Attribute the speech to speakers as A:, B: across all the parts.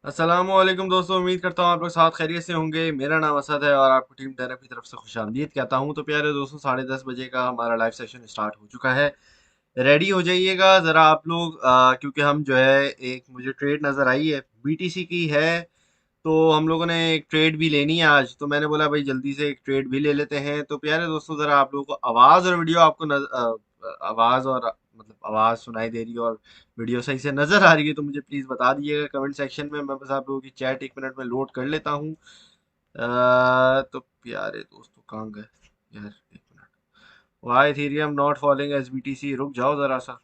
A: अस्सलामुअलैकुम दोस्तों, उम्मीद करता हूँ आप लोग साथ खैरियत से होंगे। मेरा नाम असद है और आपको टीम टैनअप की तरफ से खुशामदीद कहता हूँ। तो प्यारे दोस्तों, 10:30 बजे का हमारा लाइव सेशन स्टार्ट हो चुका है। रेडी हो जाइएगा ज़रा आप लोग, क्योंकि हम जो है एक मुझे ट्रेड नज़र आई है बीटीसी की है। तो हम लोगों ने एक ट्रेड भी लेनी है आज, तो मैंने बोला भाई जल्दी से एक ट्रेड भी ले लेते हैं। तो प्यारे दोस्तों, ज़रा आप लोगों को आवाज़ और वीडियो आपको आवाज़ और मतलब आवाज़ सुनाई दे रही है और वीडियो सही से नज़र आ रही है तो मुझे प्लीज़ बता दीजिएगा कमेंट सेक्शन में। मैं बस आप लोगों की चैट 1 मिनट में लोड कर लेता हूँ। तो प्यारे दोस्तों कहाँ गए यार, 1 minute. Why Ethereum not following SBTC, रुक जाओ ज़रा सा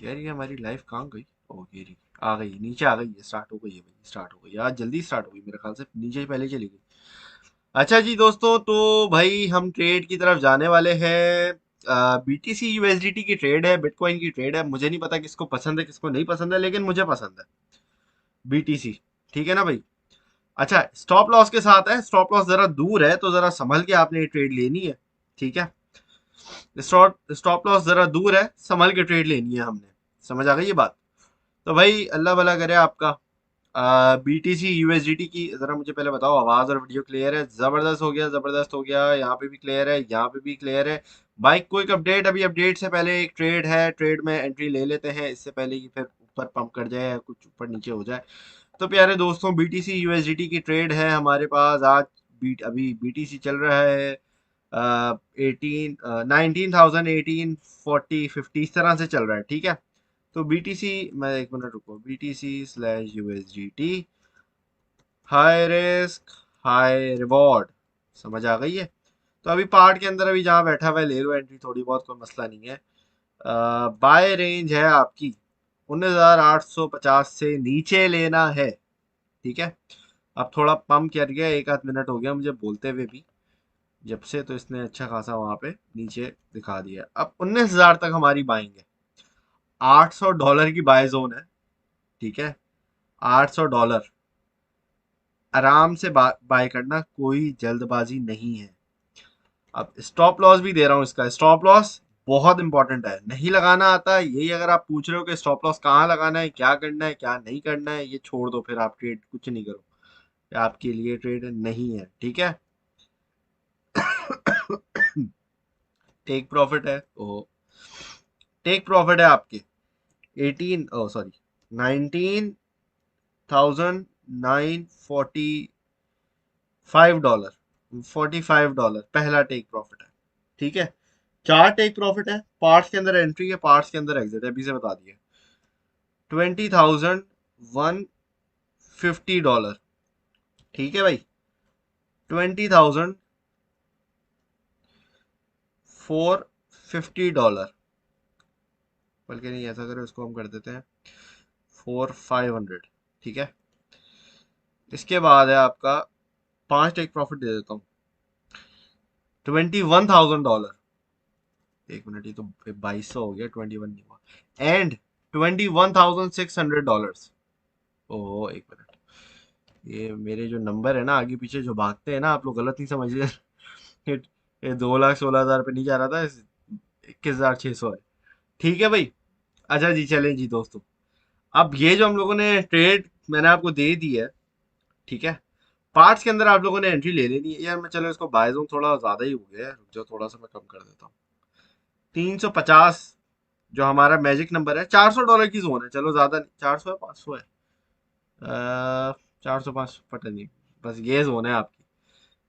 A: यार। ये हमारी लाइफ कहाँ गई? ओ ये रही, आ गई, नीचे आ गई है, स्टार्ट हो गई है भाई, स्टार्ट हो गई आज, जल्दी स्टार्ट हो गई मेरे ख्याल से, नीचे ही पहले चली गई। अच्छा जी दोस्तों, तो भाई हम ट्रेड की तरफ जाने वाले हैं। बीटीसी यूएसडीटी की ट्रेड है, बिटकॉइन की ट्रेड है। मुझे नहीं पता किसको पसंद है किसको नहीं पसंद है, लेकिन मुझे पसंद है बीटीसी। ठीक है ना भाई? अच्छा, स्टॉप लॉस के साथ है, स्टॉप लॉस जरा दूर है तो जरा संभल के आपने ये ट्रेड लेनी है। ठीक है, स्टॉप स्टॉप लॉस जरा दूर है, संभल के ट्रेड लेनी है हमने। समझ आ गई ये बात? तो भाई अल्लाह भला करे आपका। बीटीसी यूएसडीटी की जरा मुझे पहले बताओ, आवाज और वीडियो क्लियर है? जबरदस्त हो गया, जबरदस्त हो गया। यहाँ पे भी क्लियर है, यहाँ पे भी क्लियर है। भाई क्विक अपडेट, अभी अपडेट से पहले एक ट्रेड है, ट्रेड में एंट्री ले लेते हैं इससे पहले कि फिर ऊपर पंप कर जाए या कुछ ऊपर नीचे हो जाए। तो प्यारे दोस्तों, बीटीसी यूएसडीटी की ट्रेड है हमारे पास आज। अभी बीटीसी चल रहा है 19,000, 1840, 50 इस तरह से चल रहा है। ठीक है, तो बीटीसी, मैं 1 मिनट रुको, BTC/USDT, high risk high reward. समझ आ गई है? तो अभी पार्ट के अंदर अभी जहाँ बैठा हुआ है ले लो एंट्री, थोड़ी बहुत, कोई मसला नहीं है। बाय रेंज है आपकी 19,850 से नीचे लेना है। ठीक है, अब थोड़ा पम्प कर गया, 1 आध मिनट हो गया मुझे बोलते हुए भी जब से, तो इसने अच्छा खासा वहां पे नीचे दिखा दिया। अब 19,000 तक हमारी बाइंग है। $800 की बाय जोन है। ठीक है, $800 आराम से बाय करना, कोई जल्दबाजी नहीं है। अब स्टॉप लॉस भी दे रहा हूं, इसका स्टॉप लॉस बहुत इंपॉर्टेंट है, नहीं लगाना आता है यही अगर आप पूछ रहे हो कि स्टॉप लॉस कहाँ लगाना है, क्या करना है क्या नहीं करना है, ये छोड़ दो, फिर आप ट्रेड कुछ नहीं करो, ये आपके लिए ट्रेड नहीं है। ठीक है, टेक प्रॉफिट है, ओ टेक प्रॉफिट है आपके 18, ओ सॉरी, 19,945 डॉलर, $45 पहला टेक प्रॉफिट है। ठीक है, 4 टेक प्रॉफिट है, पार्ट्स के अंदर एंट्री है, पार्ट्स के अंदर एग्जिट है, अभी से बता दिए। $20,150। ठीक है भाई, $20,450, बल्कि नहीं, ऐसा करें उसको हम कर देते हैं 4,500। ठीक है, इसके बाद है आपका 5 टेक प्रॉफिट दे देता हूँ, $21,000। 1 मिनट, ये तो 2,200 हो गया, 21 नहीं हुआ। एंड $21,600। ओह 1 मिनट, ये मेरे जो नंबर है ना आगे पीछे जो भागते हैं ना, आप लोग गलत नहीं समझिए। ये 2,16,000 पे नहीं जा रहा था, 21,600 है। ठीक है भाई। अच्छा जी, चलें जी दोस्तों, अब ये जो हम लोगों ने ट्रेड मैंने आपको दे दी है, ठीक है, पार्ट्स के अंदर आप लोगों ने एंट्री ले लेनी है यार। मैं चलो इसको बाय जोन थोड़ा ज्यादा ही हो गया है, रुक जाओ थोड़ा सा मैं कम कर देता हूँ। 350 जो हमारा मैजिक नंबर है, $400 की जोन है, चलो ज्यादा नहीं, 400 है, 500 है, 405, पता नहीं, बस ये जोन है आपकी।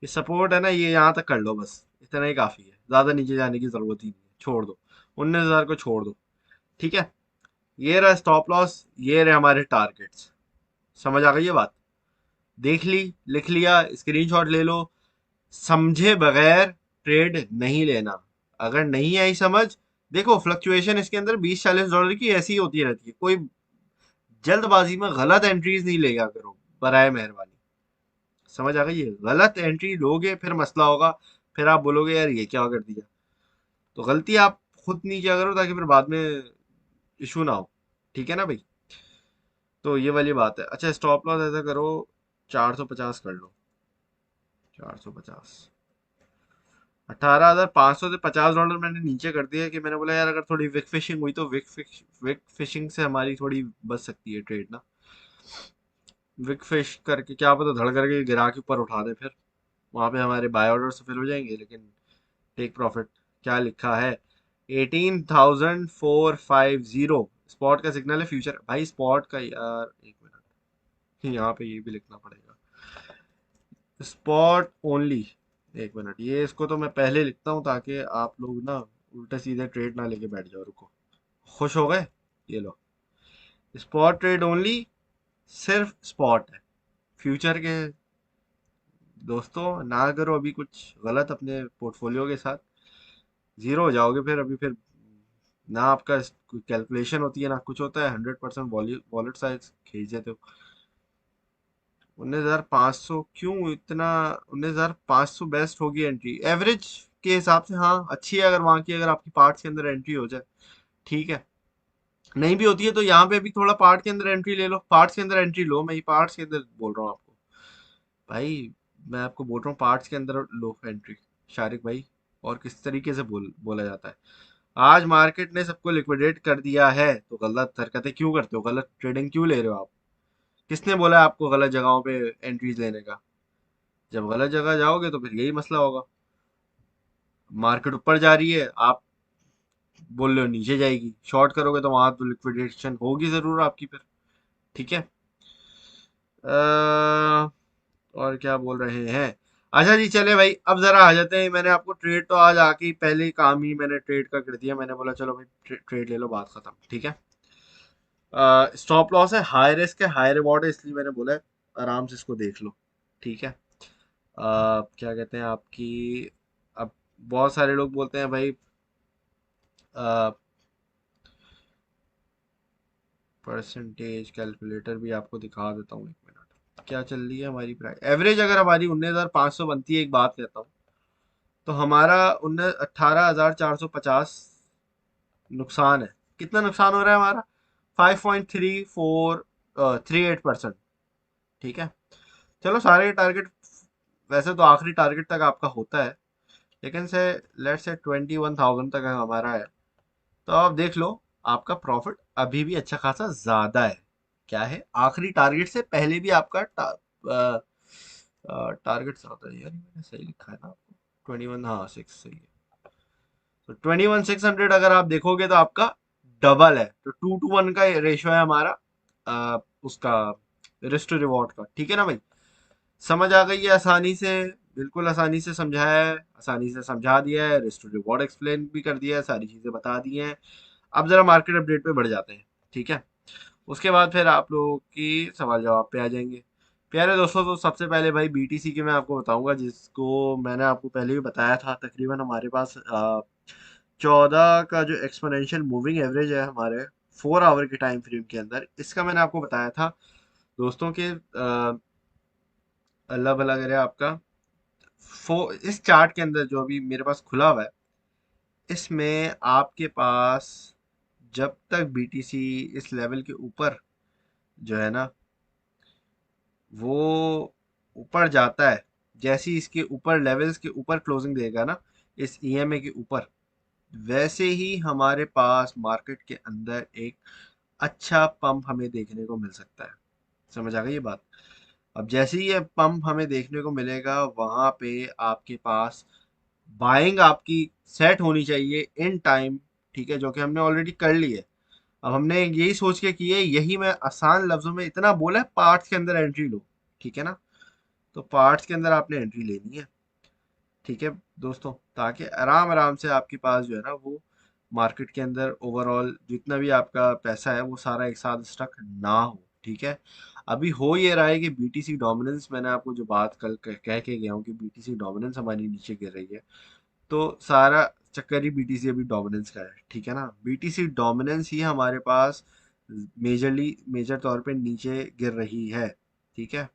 A: ये सपोर्ट है ना, ये यहाँ तक कर लो, बस इतना ही काफी है, ज्यादा नीचे जाने की जरूरत ही नहीं है, छोड़ दो, 19,000 को छोड़ दो। ठीक है, ये रहा स्टॉप लॉस, ये रहे हमारे टारगेट्स। समझ आ गई ये बात? देख ली, लिख लिया, स्क्रीनशॉट ले लो। समझे बगैर ट्रेड नहीं लेना। अगर नहीं आई समझ, देखो फ्लक्चुएशन इसके अंदर $20-40 की ऐसी ही होती रहती है, कोई जल्दबाजी में गलत एंट्रीज नहीं लेगा करो, बराए मेहरबानी। समझ आ गई है? गलत एंट्री लोगे फिर मसला होगा, फिर आप बोलोगे यार ये क्या कर दिया। तो गलती आप खुद नहीं किया करो ताकि फिर बाद में इशू ना हो। ठीक है ना भाई? तो ये वाली बात है। अच्छा, स्टॉप लॉस ऐसा करो, 450 कर लो, 450, $18,500 से $50 मैंने नीचे कर दिया कि मैंने बोला यार अगर थोड़ी विक फिशिंग हुई तो विक फिशिंग से हमारी थोड़ी बच सकती है ट्रेड ना। विक फिश करके, क्या पता धड़ करके गिरा के ऊपर उठा दे, फिर वहां पे हमारे बाय ऑर्डर से फिल हो जाएंगे, लेकिन टेक प्रॉफिट क्या लिखा है? 18,450 स्पॉट का सिग्नल है, फ्यूचर भाई स्पॉट का यार, एक मिनट, यहाँ पे ये भी लिखना पड़ेगा, स्पॉट ओनली। एक मिनट, ये इसको तो मैं पहले लिखता हूँ ताकि आप लोग ना उल्टे सीधे ट्रेड ना लेके बैठ जाओ। रुको, खुश हो गए? ये लो, स्पॉट ट्रेड ओनली, सिर्फ स्पॉट है। फ्यूचर के दोस्तों ना करो अभी कुछ गलत अपने पोर्टफोलियो के साथ, जीरो हो जाओगे फिर। अभी फिर ना आपका कोई कैलकुलेशन होती है ना कुछ होता है, 100% वॉलेट साइज खींच देते हो। 19,500 क्यों इतना? 19,500 बेस्ट होगी एंट्री एवरेज के हिसाब से, हाँ अच्छी है, अगर वहां की अगर आपकी पार्ट्स के अंदर एंट्री हो जाए, ठीक है। नहीं भी होती है तो यहाँ पे भी थोड़ा पार्ट के अंदर एंट्री ले लो, पार्ट्स के अंदर एंट्री लो, मैं ये पार्ट्स के अंदर बोल रहा हूँ आपको भाई, मैं आपको बोल रहा हूँ पार्ट्स के अंदर लो एंट्री, शारिक भाई। और किस तरीके से बोला जाता है, आज मार्केट ने सबको लिक्विडेट कर दिया है तो गलत हरकतें क्यों करते हो, गलत ट्रेडिंग क्यों ले रहे हो आप? किसने बोला है आपको गलत जगहों पे एंट्रीज लेने का? जब गलत जगह जाओगे तो फिर यही मसला होगा, मार्केट ऊपर जा रही है, आप बोल रहे हो नीचे जाएगी, शॉर्ट करोगे तो वहां तो लिक्विडेशन होगी जरूर आपकी फिर, ठीक है। और क्या बोल रहे हैं? अच्छा जी, चले भाई, अब जरा आ जाते हैं। मैंने आपको ट्रेड तो आज आके ही पहले ही काम ही मैंने ट्रेड का कर दिया, मैंने बोला चलो भाई ट्रेड ले लो, बात खत्म, ठीक है। स्टॉप लॉस है, हाई रिस्क है हाई रिवॉर्ड है, इसलिए मैंने बोला है आराम से इसको देख लो, ठीक है। क्या कहते हैं आपकी, अब बहुत सारे लोग बोलते हैं भाई परसेंटेज कैलकुलेटर भी आपको दिखा देता हूँ, एक मिनट, क्या चल रही है हमारी प्राइस एवरेज। अगर हमारी 19,500 बनती है, एक बात कहता हूँ, तो हमारा 18,450 नुकसान है। कितना नुकसान हो रहा है हमारा? 5.3438%, ठीक है। चलो सारे टारगेट, वैसे तो आखिरी टारगेट तक आपका होता है, लेकिन से लेट से 21,000 तक हमारा है, तो आप देख लो, आपका प्रॉफिट अभी भी अच्छा खासा ज्यादा है। क्या है, आखिरी टारगेट से पहले भी आपका टारगेट ज्यादा है यार, ये मैंने सही लिखा है ना आपको? 21, हाँ 6 सही है। तो 21,600 अगर आप देखोगे तो आपका डबल है, तो 2:1 का रेशियो है हमारा, उसका रिस्क टू रिवॉर्ड का, ठीक है ना भाई? समझ आ गई है आसानी से? बिल्कुल आसानी से समझाया है, आसानी से समझा दिया है, रिस्क टू रिवॉर्ड एक्सप्लेन भी कर दिया है, सारी चीजें बता दी हैं। अब जरा मार्केट अपडेट पे बढ़ जाते हैं, ठीक है। उसके बाद फिर आप लोगों की सवाल जवाब पे आ जाएंगे। प्यारे दोस्तों, तो सबसे पहले भाई बीटीसी की मैं आपको बताऊंगा, जिसको मैंने आपको पहले भी बताया था। तकरीबन हमारे पास 14 का जो एक्सपोनेंशियल मूविंग एवरेज है हमारे 4 आवर के टाइम फ्रेम के अंदर, इसका मैंने आपको बताया था दोस्तों के, अल्लाह भला करे आपका। इस चार्ट के अंदर जो अभी मेरे पास खुला हुआ है, इसमें आपके पास जब तक बीटीसी इस लेवल के ऊपर जो है ना, वो ऊपर जाता है, जैसे ही इसके ऊपर लेवल्स के ऊपर क्लोजिंग देगा ना, इस ईएमए के ऊपर, वैसे ही हमारे पास मार्केट के अंदर एक अच्छा पंप हमें देखने को मिल सकता है। समझ आ गई ये बात? अब जैसे ही ये पंप हमें देखने को मिलेगा, वहां पे आपके पास बाइंग आपकी सेट होनी चाहिए इन टाइम, ठीक है, जो कि हमने ऑलरेडी कर ली है। अब हमने यही सोच के की है, यही मैं आसान लफ्जों में इतना बोला है, पार्ट्स के अंदर एंट्री लो, ठीक है ना? तो पार्ट्स के अंदर आपने एंट्री लेनी है, ठीक है दोस्तों, ताकि आराम आराम से आपके पास जो है ना, वो मार्केट के अंदर ओवरऑल जितना भी आपका पैसा है वो सारा एक साथ स्टक ना हो, ठीक है। अभी हो ये रहा है कि बीटीसी डोमिनेंस, मैंने आपको जो बात कल कह के गया हूँ कि बीटीसी डोमिनेंस हमारी नीचे गिर रही है, तो सारा चक्कर ही बीटीसी अभी डोमिनेंस का है, ठीक है ना? बीटीसी डोमिनेंस ही हमारे पास मेजर तौर पे नीचे गिर रही है, ठीक है।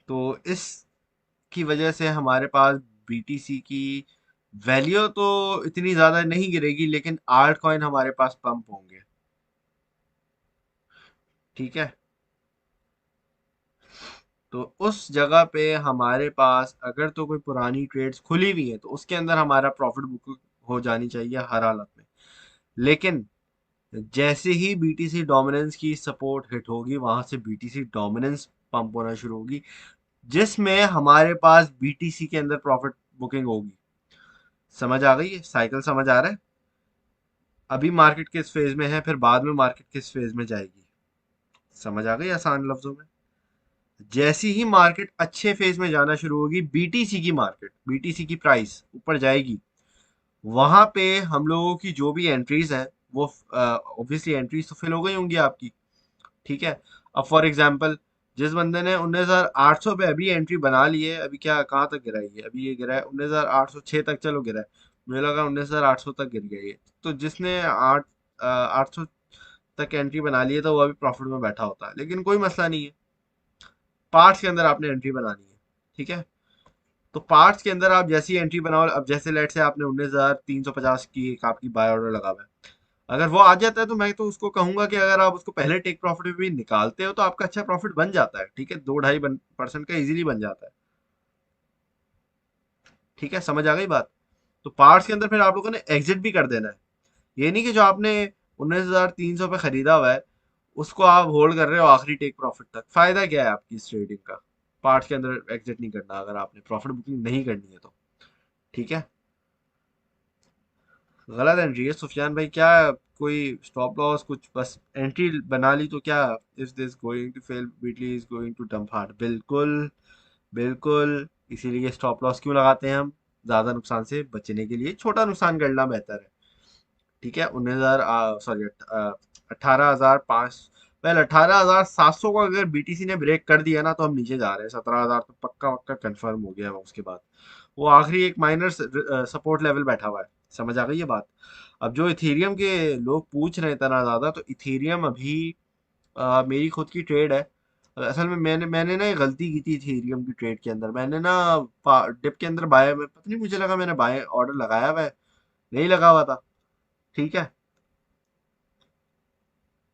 A: तो इस की वजह से हमारे पास बीटीसी की वैल्यू तो इतनी ज्यादा नहीं गिरेगी, लेकिन आल्ट कॉइन हमारे पास पंप होंगे, ठीक है। तो उस जगह पे हमारे पास अगर तो कोई पुरानी ट्रेड्स खुली हुई है तो उसके अंदर हमारा प्रॉफिट बुक हो जानी चाहिए हर हालत में। लेकिन जैसे ही बीटीसी डोमिनेंस की सपोर्ट हिट होगी, वहां से बीटीसी डोमिनेंस पंप होना शुरू होगी, जिसमें हमारे पास बीटीसी के अंदर प्रॉफिट बुकिंग होगी। समझ आ गई है? साइकिल समझ आ रहा है? अभी मार्केट किस फेज में है, फिर बाद में मार्केट किस फेज में जाएगी। समझ आ गई आसान लफ्जों में? जैसी ही मार्केट अच्छे फेज में जाना शुरू होगी, बीटीसी की मार्केट, बीटीसी की प्राइस ऊपर जाएगी, वहां पे हम लोगों की जो भी एंट्रीज है, वो ऑब्वियसली एंट्रीज तो फिल हो गई होंगी आपकी। ठीक है। अब फॉर एग्जांपल, जिस बंदे ने 19,800 पे अभी एंट्री बना ली है, अभी क्या कहाँ तक गिरा है ये? अभी ये गिरा है 19,806 तक, चलो गिरा है, मुझे लगा 19,800 तक गिर गया ये। तो जिसने 800 तक एंट्री बना ली है, तो वो अभी प्रॉफिट में बैठा होता है, लेकिन कोई मसला नहीं है। पार्ट्स के अंदर आपने एंट्री बनानी है। ठीक है। तो पार्ट्स के अंदर आप जैसी एंट्री बनाओ, अब जैसे लेट से आपने 19,350 की एक आपकी बाय ऑर्डर लगा हुआ है, अगर वो आ जाता है, तो मैं तो उसको कहूंगा कि अगर आप उसको पहले टेक प्रॉफिट में भी निकालते हो, तो आपका अच्छा प्रॉफिट बन जाता है। ठीक है, 2-2.5% का इजीली बन जाता है। ठीक है, समझ आ गई बात? तो पार्ट्स के अंदर फिर आप लोगों ने एग्जिट भी कर देना है। ये नहीं कि जो आपने 19,300 पे खरीदा हुआ है, उसको आप होल्ड कर रहे हो आखिरी टेक प्रॉफिट तक। फायदा क्या है आपकी इस ट्रेडिंग का? पार्ट्स के अंदर एग्जिट नहीं करना अगर आपने प्रॉफिट बुकिंग नहीं करनी है तो। ठीक है। गलत एंट्री है सुफियान भाई, क्या कोई स्टॉप लॉस कुछ, बस एंट्री बना ली तो क्या? If this going to fail, Bitly is going to dump hard, बिल्कुल बिल्कुल। इसीलिए स्टॉप लॉस क्यों लगाते हैं हम? ज्यादा नुकसान से बचने के लिए छोटा नुकसान करना बेहतर है। ठीक है। 19,000, सॉरी, 18,500, वेल 18,700 को अगर बीटीसी ने ब्रेक कर दिया ना, तो हम नीचे जा रहे हैं। 17,000 तो पक्का पक्का कंफर्म हो गया है उसके बाद। वो आखिरी एक माइनर सपोर्ट लेवल बैठा हुआ है। समझ आ गई ये बात? अब जो इथेरियम के लोग पूछ रहे हैं इतना ज्यादा, तो इथेरियम अभी मेरी खुद की ट्रेड है। असल में मैंने ना ये गलती की थी इथेरियम की ट्रेड के अंदर। मैंने ना डिप के अंदर बाय में पता नहीं, मुझे लगा मैंने बाय ऑर्डर लगाया हुआ है, नहीं लगा हुआ था। ठीक है।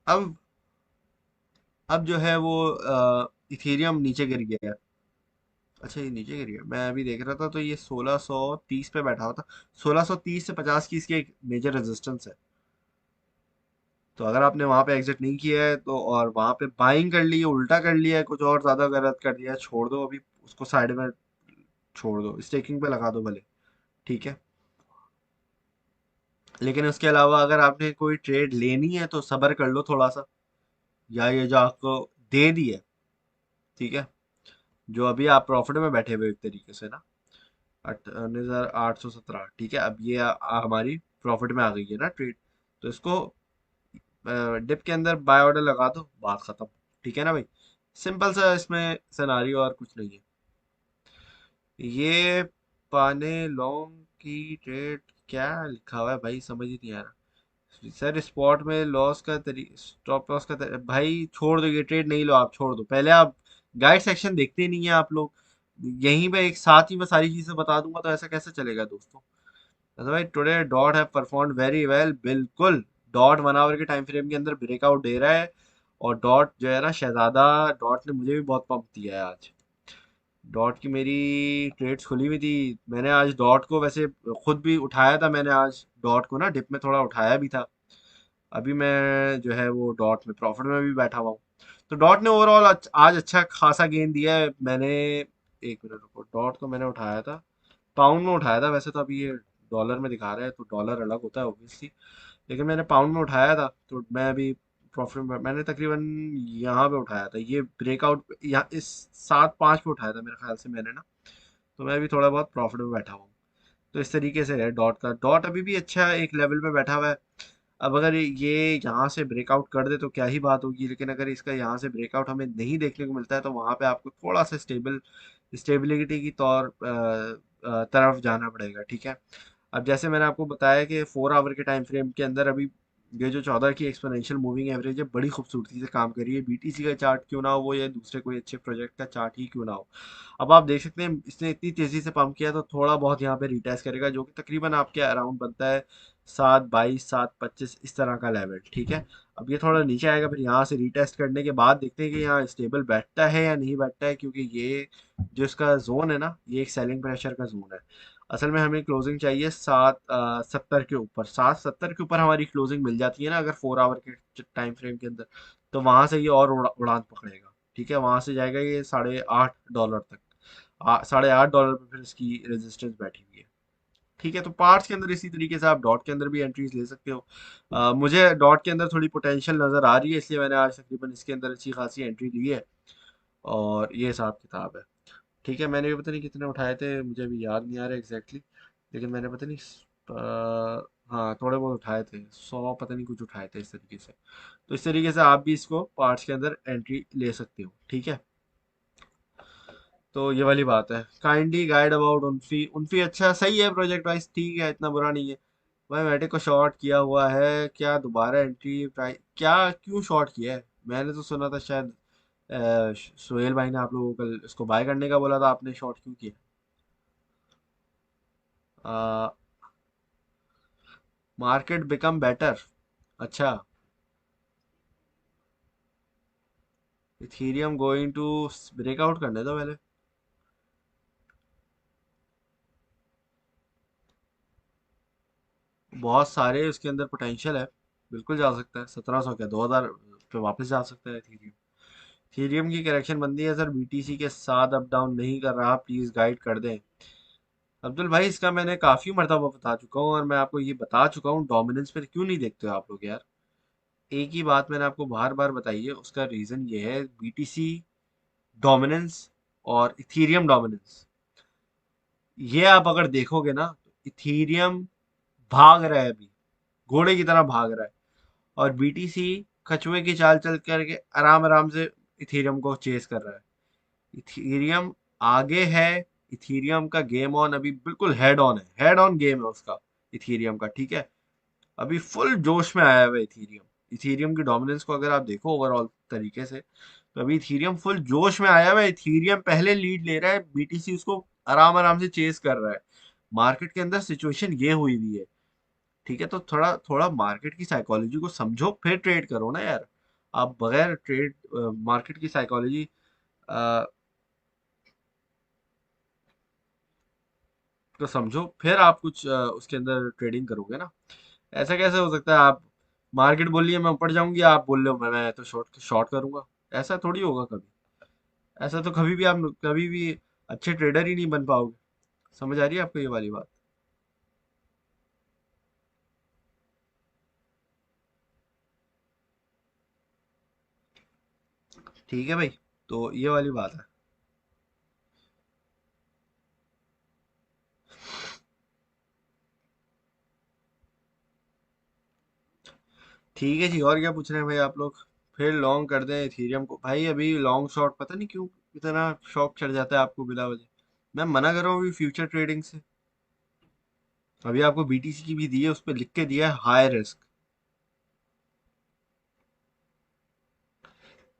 A: अब अब जो है वो इथेरियम नीचे गिर गया है। अच्छा, ये नीचे गिर गया, मैं अभी देख रहा था तो ये 1630 पे बैठा हुआ था। 1630 से 50 की इसकी एक मेजर रेजिस्टेंस है। तो अगर आपने वहां पे एग्जिट नहीं किया है, तो और वहां पे बाइंग कर ली है, उल्टा कर लिया है, कुछ और ज्यादा गलत कर दिया है, छोड़ दो अभी उसको साइड में, छोड़ दो, स्टेकिंग पे लगा दो भले। ठीक है। लेकिन उसके अलावा अगर आपने कोई ट्रेड लेनी है, तो सब्र कर लो थोड़ा सा, या ये जो आपको दे दी है, ठीक है, जो अभी आप प्रॉफिट में बैठे हुए एक तरीके से ना, 18,817, ठीक है, अब ये हमारी प्रॉफिट में आ गई है ना ट्रेड, तो इसको डिप के अंदर बाय ऑर्डर लगा दो, बात खत्म। ठीक है ना भाई? सिंपल सा इसमें सिनारियो, और कुछ नहीं है। ये पाने लॉन्ग की ट्रेड, क्या लिखा हुआ है भाई, समझ ही नहीं आ रहा सर। स्पॉट में लॉस का स्टॉप लॉस का भाई छोड़ दो, ये ट्रेड नहीं लो, आप छोड़ दो। पहले आप गाइड सेक्शन देखते नहीं है आप लोग, यहीं पे एक साथ ही मैं सारी चीजें बता दूंगा, तो ऐसा कैसे चलेगा दोस्तों? अच्छा भाई, today dot have performed very well, बिल्कुल। डॉट 1 आवर के टाइम फ्रेम के अंदर ब्रेकआउट दे रहा है, और डॉट जो है ना, शहजादा डॉट ने मुझे भी बहुत पंप दिया है आज। डॉट की मेरी ट्रेड्स खुली हुई थी, मैंने आज डॉट को वैसे खुद भी उठाया था, मैंने आज डॉट को ना डिप में थोड़ा उठाया भी था। अभी मैं जो है वो डॉट में प्रॉफिट में भी बैठा हुआ हूँ। तो डॉट ने ओवरऑल आज अच्छा खासा गेन दिया है। मैंने, एक मिनट रुको, डॉट को मैंने उठाया था, पाउंड में उठाया था वैसे, तो अभी ये डॉलर में दिखा रहा है, तो डॉलर अलग होता है ऑब्वियसली, लेकिन मैंने पाउंड में उठाया था, तो मैं अभी प्रॉफिट में, मैंने तकरीबन यहाँ पे उठाया था, ये ब्रेकआउट यहाँ इस 7.5 पे उठाया था मेरे ख्याल से मैंने ना, तो मैं अभी थोड़ा बहुत प्रॉफिट में बैठा हूँ। तो इस तरीके से है डॉट का। डॉट अभी भी अच्छा एक लेवल पे बैठा हुआ है। अब अगर ये यहाँ से ब्रेकआउट कर दे तो क्या ही बात होगी, लेकिन अगर इसका यहाँ से ब्रेकआउट हमें नहीं देखने को मिलता है, तो वहां पे आपको थोड़ा सा स्टेबिलिटी की तरफ जाना पड़ेगा। ठीक है। अब जैसे मैंने आपको बताया कि 4 आवर के टाइम फ्रेम के अंदर अभी ये जो 14 की एक्सपोनेंशियल मूविंग एवरेज है, बड़ी खूबसूरती से काम कर रही है। बीटीसी का चार्ट क्यों ना हो वो, या दूसरे कोई अच्छे प्रोजेक्ट का चार्ट ही क्यों ना हो, अब आप देख सकते हैं इसने इतनी तेजी से पंप किया, तो थोड़ा बहुत यहाँ पे रिटेस्ट करेगा, जो कि तकरीबन आपके अराउंड बनता है 7.22, 7.25 इस तरह का लेवल, ठीक है। अब ये थोड़ा नीचे आएगा, फिर यहाँ से रीटेस्ट करने के बाद देखते हैं कि यहाँ स्टेबल बैठता है या नहीं बैठता है, क्योंकि ये जो इसका जोन है ना, ये एक सेलिंग प्रेशर का जोन है। असल में हमें क्लोजिंग चाहिए 7.70 के ऊपर। 7.70 के ऊपर हमारी क्लोजिंग मिल जाती है ना अगर 4 आवर के टाइम फ्रेम के अंदर, तो वहां से ये और उड़ान पकड़ेगा, ठीक है। वहां से जाएगा ये $8.5 तक। $8.5 पे फिर इसकी रेजिस्टेंस बैठी हुई है, ठीक है। तो पार्ट्स के अंदर इसी तरीके से आप डॉट के अंदर भी एंट्रीज ले सकते हो। मुझे डॉट के अंदर थोड़ी पोटेंशियल नज़र आ रही है, इसलिए मैंने आज तकरीबन इसके अंदर अच्छी खासी एंट्री ली है। और ये हिसाब किताब है, ठीक है। मैंने भी पता नहीं कितने उठाए थे, मुझे भी याद नहीं आ रहा एग्जैक्टली, लेकिन मैंने पता नहीं हाँ थोड़े बहुत उठाए थे, 100 पता नहीं कुछ उठाए थे इस तरीके से। तो इस तरीके से आप भी इसको पार्ट्स के अंदर एंट्री ले सकते हो, ठीक है। तो ये वाली बात है। Kindly guide about UNFI. UNFI अच्छा सही है, प्रोजेक्ट वाइज ठीक है, इतना बुरा नहीं है। भाई मैटिक को शॉर्ट किया हुआ है क्या, दोबारा एंट्री प्राइस क्या, क्यों शॉर्ट किया है? मैंने तो सुना था शायद सोहेल भाई ने आप लोगों को कल इसको बाय करने का बोला था, आपने शॉर्ट क्यों किया? मार्केट बिकम बेटर, अच्छा। इथीरियम गोइंग टू ब्रेकआउट करने दो पहले। बहुत सारे उसके अंदर पोटेंशियल है, बिल्कुल जा सकता है। 1700 क्या 2000 पे वापस जा सकता है इथीरियम। इथीरियम की करेक्शन बनती है सर, बीटीसी के साथ अप डाउन नहीं कर रहा, प्लीज गाइड कर दें। अब्दुल भाई इसका मैंने काफी मर्तबा बता चुका हूँ, और मैं आपको ये बता चुका हूँ, डोमिनेंस पर क्यों नहीं देखते हो आप लोग यार? एक ही बात मैंने आपको बार बार बताई है, उसका रीजन ये है, बीटीसी डोमिनेंस और इथीरियम डोमिनेंस, ये आप अगर देखोगे ना तो इथीरियम भाग रहा है अभी, घोड़े की तरह भाग रहा है, और बीटीसी कछुए की चाल चल करके आराम आराम से इथीरियम को चेस कर रहा है। इथीरियम आगे है, इथीरियम का गेम ऑन अभी बिल्कुल हेड ऑन है, हेड ऑन गेम है उसका, इथीरियम का, ठीक है। अभी फुल जोश में आया हुआ है इथीरियम। इथीरियम की डोमिनेंस को अगर आप देखो ओवरऑल तरीके से, तो अभी इथीरियम फुल जोश में आया हुआ है। इथीरियम पहले लीड ले रहा है, बीटीसी उसको आराम आराम से चेस कर रहा है। मार्केट के अंदर सिचुएशन ये हुई हुई है, ठीक है। तो थोड़ा थोड़ा मार्केट की साइकोलॉजी को समझो, फिर ट्रेड करो ना यार। आप बगैर ट्रेड मार्केट की साइकोलॉजी को समझो, फिर आप कुछ उसके अंदर ट्रेडिंग करोगे ना। ऐसा कैसे हो सकता है? आप मार्केट बोल रही है मैं ऊपर जाऊंगी, आप बोल रहे हो मैं तो शॉर्ट शॉर्ट करूंगा। ऐसा थोड़ी होगा कभी। ऐसा तो कभी भी आप कभी भी अच्छे ट्रेडर ही नहीं बन पाओगे। समझ आ रही है आपको ये वाली बात? ठीक है भाई, तो ये वाली बात है। ठीक है जी, और क्या पूछ रहे हैं भाई आप लोग? फिर लॉन्ग कर दें इथीरियम को भाई? अभी लॉन्ग शॉर्ट पता नहीं क्यों इतना शौक चढ़ जाता है आपको बिला वजह। मैं मना कर रहा हूँ अभी फ्यूचर ट्रेडिंग से। अभी आपको बीटीसी की भी दी है, उस पर लिख के दिया है high risk.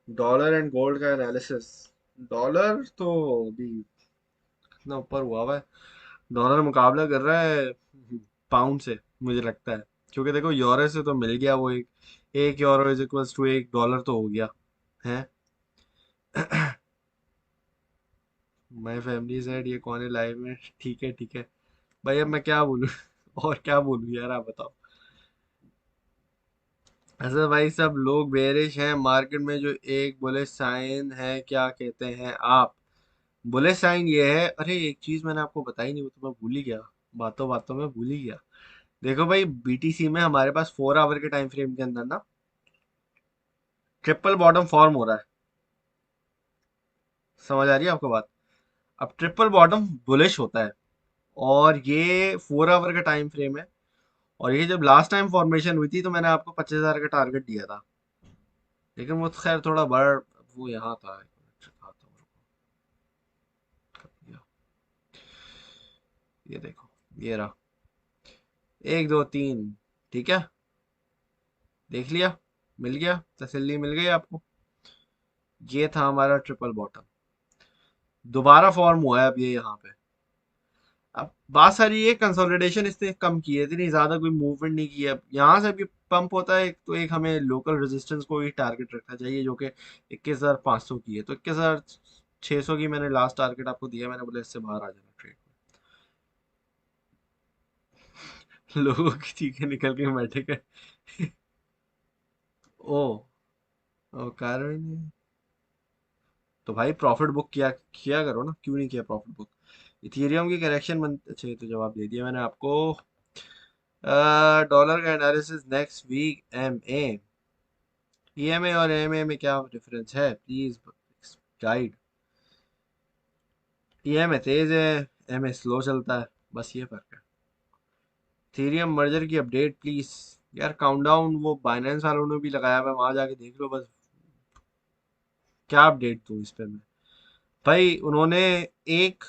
A: Dollar and gold का एनालिसिस। डॉलर तो अभी कितना ऊपर हुआ हुआ है। डॉलर मुकाबला कर रहा है पाउंड से, मुझे लगता है। क्योंकि देखो यूरो से तो मिल गया वो एक, एक यूरो इज इक्वल्स टू $1 तो हो गया है। माय फैमिली सेड ये कौन है लाइव में, ठीक है ठीक है। भाई अब मैं क्या बोलूँ और क्या बोलूँ यार, आप बताओ। ऐसा भाई सब लोग बेरिश हैं मार्केट में, जो एक बुलिश साइन है, क्या कहते हैं आप? बुलिश साइन ये है, अरे एक चीज मैंने आपको बताई नहीं, वो तो मैं भूल ही गया, बातों बातों में भूल ही गया। देखो भाई बीटीसी में हमारे पास 4 आवर के टाइम फ्रेम के अंदर ना ट्रिपल बॉटम फॉर्म हो रहा है। समझ आ रही है आपको बात? अब ट्रिपल बॉटम बुलिश होता है, और ये 4 आवर का टाइम फ्रेम है। और ये जब लास्ट टाइम फॉर्मेशन हुई थी तो मैंने आपको 25,000 का टारगेट दिया था, लेकिन वो तो खैर थोड़ा बड़ा, वो यहाँ था, एक मिनट दिखाता हूँ, रुको। ये देखो, ये रहा, 1 2 3, ठीक है। देख लिया, मिल गया, तसल्ली मिल गई आपको। ये था हमारा ट्रिपल बॉटम, दोबारा फॉर्म हुआ है अब ये यहाँ पे। अब बात सारी ये कंसोलिडेशन इसने कम की है, इतनी ज्यादा कोई मूवमेंट नहीं की है। अब यहाँ से भी पंप होता है तो एक हमें लोकल रेजिस्टेंस को ही टारगेट रखना चाहिए, जो कि 21,500 की है। तो 21,600 की मैंने लास्ट टारगेट आपको दिया, मैंने बोला इससे बाहर आ जाना ट्रेड में। लोगों की चीखें निकल के बैठे गए। ओ, ओ कारण। तो भाई प्रॉफिट बुक किया किया करो ना, क्यों नहीं किया प्रॉफिट बुक? इथेरियम की करेक्शन मन, अच्छा ये तो जवाब दे दिया मैंने आपको। डॉलर का analysis next week. M A, EMA और एमए में क्या डिफरेंस है प्लीज गाइड? ईएमए तेज है, एमए स्लो चलता है, बस ये फर्क है। इथेरियम मर्जर की अपडेट प्लीज। यार काउंटडाउन वो बाइनेंस वालों ने भी लगाया हुआ है, वहां जाके देख लो बस। क्या अपडेट दूं इस पे मैं? भाई उन्होंने एक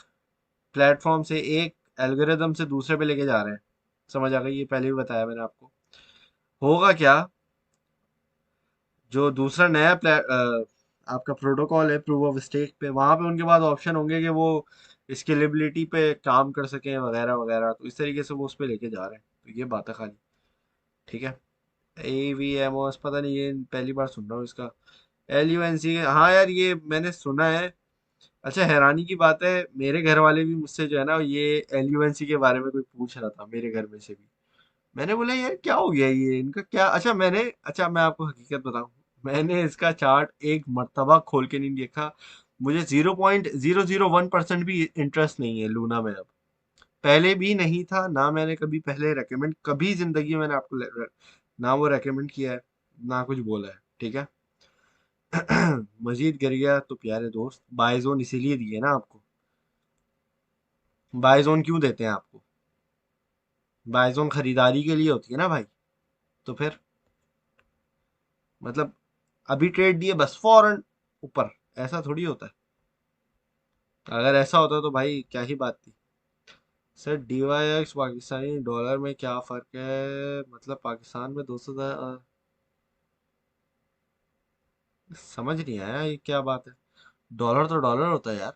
A: प्लेटफॉर्म से एक एल्गोरिदम से दूसरे पे लेके जा रहे हैं। समझ आ गई? ये पहले भी बताया मैंने आपको। होगा क्या, जो दूसरा नया आपका प्रोटोकॉल है प्रूफ ऑफ स्टेक पे, वहां पे उनके पास ऑप्शन होंगे कि वो स्केलेबिलिटी पे काम कर सकें वगैरह वगैरह। तो इस तरीके से वो उस पे लेके जा रहे हैं। तो ये बात है खाली। ठीक है। ए वी एम ओस पता नहीं, ये पहली बार सुन रहा हूँ इसका। एल यू एन सी, हाँ यार ये मैंने सुना है। अच्छा हैरानी की बात है, मेरे घर वाले भी मुझसे जो है ना ये एल यू एन सी के बारे में कोई पूछ रहा था मेरे घर में से भी। मैंने बोला यार क्या हो गया ये इनका क्या? अच्छा मैं आपको हकीकत बताऊं, मैंने इसका चार्ट एक मर्तबा खोल के नहीं देखा। मुझे 0.001% भी इंटरेस्ट नहीं है लूना में अब। पहले भी नहीं था ना, मैंने कभी पहले रेकमेंड, कभी जिंदगी में मैंने आपको ना वो रेकमेंड किया है, ना कुछ बोला है। ठीक है। मजीद गिर गया तो प्यारे दोस्त, बाय जोन इसीलिए दिए ना आपको। बाय जोन क्यों देते हैं आपको? बाय जोन खरीदारी के लिए होती है ना भाई। तो फिर मतलब अभी ट्रेड दिए बस फौरन ऊपर, ऐसा थोड़ी होता है। अगर ऐसा होता तो भाई क्या ही बात थी। सर डीवाईएक्स पाकिस्तानी डॉलर में क्या फर्क है? मतलब पाकिस्तान में 200, समझ नहीं आया ये क्या बात है। डॉलर तो डॉलर होता है यार।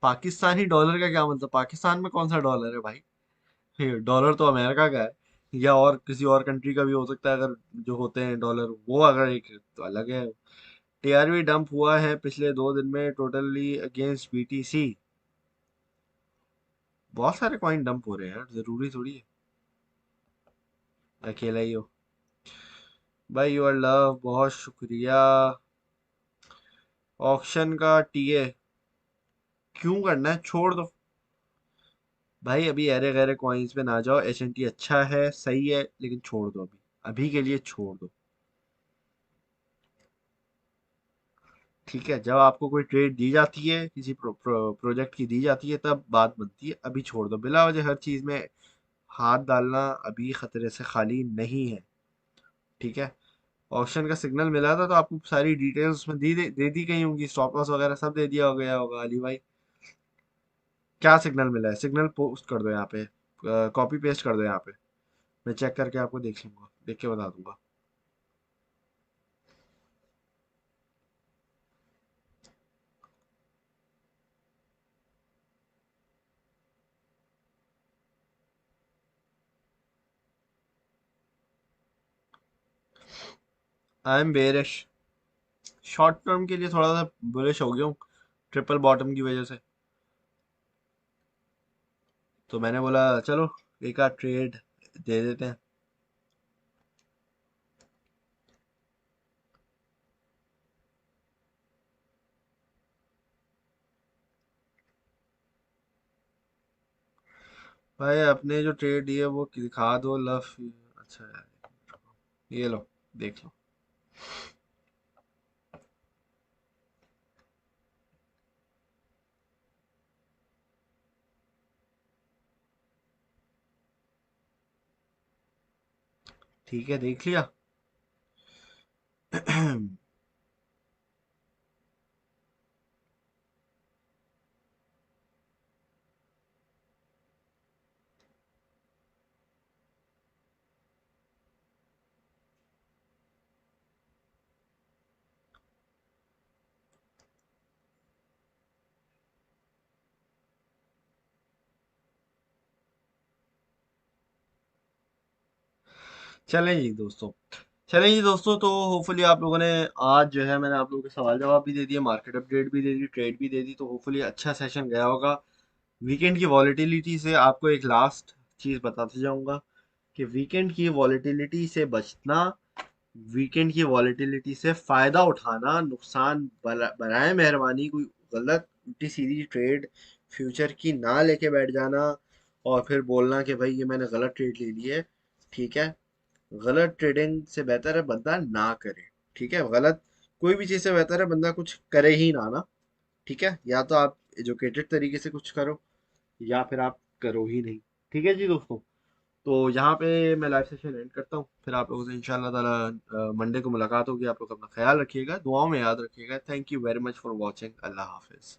A: पाकिस्तानी डॉलर का क्या मतलब? पाकिस्तान में कौन सा डॉलर है भाई? ये डॉलर तो अमेरिका का है, या और किसी और कंट्री का भी हो सकता है। अगर जो होते हैं डॉलर वो अगर एक तो अलग है। टीआरबी डंप हुआ है पिछले 2 दिन में टोटली अगेंस्ट बीटीसी। बहुत सारे कॉइन डंप हो रहे हैं यार, जरूरी थोड़ी है अकेला ही हो। भाई योर लव, बहुत शुक्रिया। ऑक्शन का टीए क्यों करना है? छोड़ दो भाई, अभी अरे गहरे कॉइन्स पे ना जाओ। एच एन टी अच्छा है, सही है, लेकिन छोड़ दो अभी। अभी के लिए छोड़ दो। ठीक है, जब आपको कोई ट्रेड दी जाती है, किसी प्रोजेक्ट की दी जाती है, तब बात बनती है। अभी छोड़ दो, बिला वजह हर चीज में हाथ डालना अभी खतरे से खाली नहीं है। ठीक है। ऑप्शन का सिग्नल मिला था तो आपको सारी डिटेल्स उसमें दे दी गई होंगी, स्टॉप लॉस वगैरह सब दे दिया हो गया होगा अली भाई। क्या सिग्नल मिला है? सिग्नल पोस्ट कर दो यहाँ पे, कॉपी पेस्ट कर दो यहाँ पे। मैं चेक करके आपको देख लूंगा, देख के बता दूंगा। I am bearish. Short term के लिए थोड़ा सा बुलिश हो गया हूँ, ट्रिपल बॉटम की वजह से। तो मैंने बोला चलो एक आध ट्रेड दे देते हैं। भाई अपने जो ट्रेड दिए वो दिखा दो लव। अच्छा यार, ये लो, देख लो। ठीक है, देख लिया। चलें जी दोस्तों। चलें जी दोस्तों, तो होपफुली आप लोगों ने आज जो है, मैंने आप लोगों के सवाल जवाब भी दे दिए, मार्केट अपडेट भी दे दी, ट्रेड भी दे दी, तो होपफुली अच्छा सेशन गया होगा। वीकेंड की वॉलेटिलिटी से आपको एक लास्ट चीज़ बताते जाऊंगा कि वीकेंड की वॉलेटिलिटी से बचना, वीकेंड की वॉलेटिलिटी से फ़ायदा उठाना, नुकसान बनाए मेहरबानी कोई गलत उल्टी सीधी ट्रेड फ्यूचर की ना लेके बैठ जाना और फिर बोलना कि भाई ये मैंने गलत ट्रेड ले ली है। ठीक है, गलत ट्रेडिंग से बेहतर है बंदा ना करे। ठीक है, गलत कोई भी चीज़ से बेहतर है बंदा कुछ करे ही ना। ठीक है, या तो आप एजुकेटेड तरीके से कुछ करो या फिर आप करो ही नहीं। ठीक है जी दोस्तों, तो यहाँ पे मैं लाइव सेशन एंड करता हूँ, फिर आप लोगों से इंशाल्लाह ताला मंडे को मुलाकात होगी। आप लोग अपना ख्याल रखिएगा, दुआओं में याद रखिएगा। Thank you very much for watching. अल्लाह हाफिज़।